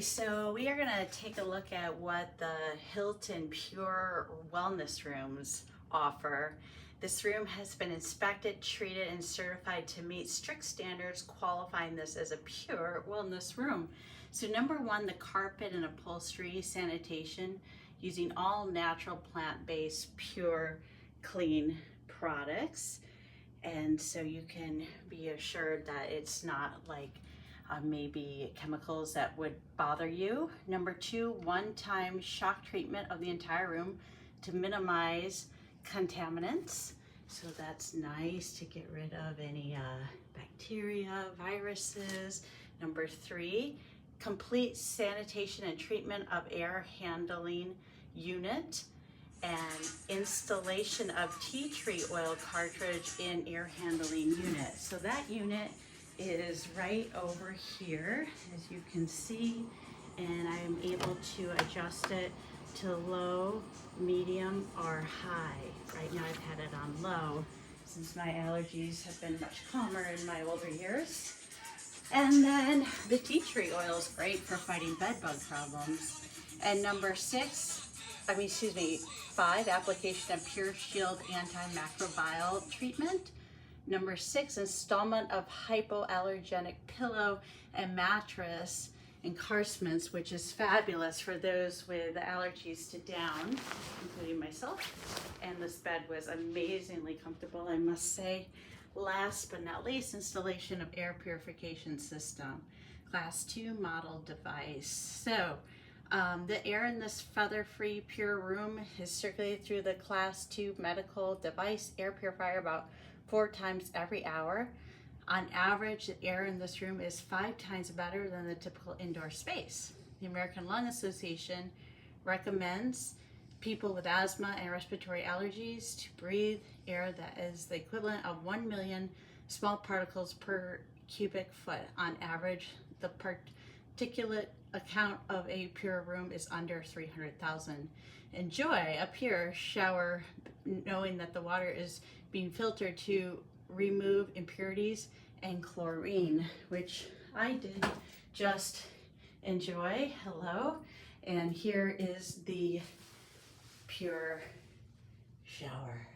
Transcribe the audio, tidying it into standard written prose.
So we are going to take a look at what the Hilton Pure Wellness Rooms offer. This room has been inspected, treated, and certified to meet strict standards, qualifying this as a pure wellness room. So number one, the carpet and upholstery sanitation using all natural plant-based, pure, clean products. And so you can be assured that it's not like maybe chemicals that would bother you. Number two, one-time shock treatment of the entire room to minimize contaminants. So that's nice to get rid of any bacteria, viruses. Number three, complete sanitation and treatment of air handling unit and installation of tea tree oil cartridge in air handling unit. So that unit is right over here, as you can see, and I am able to adjust it to low, medium, or high. Right now I've had it on low since my allergies have been much calmer in my older years. And then the tea tree oil is great for fighting bed bug problems. And number five, application of Pure Shield antimicrobial treatment. Number six, installment of hypoallergenic pillow and mattress encarsments, which is fabulous for those with allergies to down, including myself. And this bed was amazingly comfortable, I must say. Last but not least, installation of air purification system, class 2 model device. So the air in this feather-free pure room is circulated through the class 2 medical device air purifier about 4 times every hour. On average, the air in this room is 5 times better than the typical indoor space. The American Lung Association recommends people with asthma and respiratory allergies to breathe air that is the equivalent of 1 million small particles per cubic foot. On average, the particulate account of a pure room is under 300,000. Enjoy a pure shower knowing that the water is being filtered to remove impurities and chlorine, which I did just enjoy. Hello, and here is the pure shower.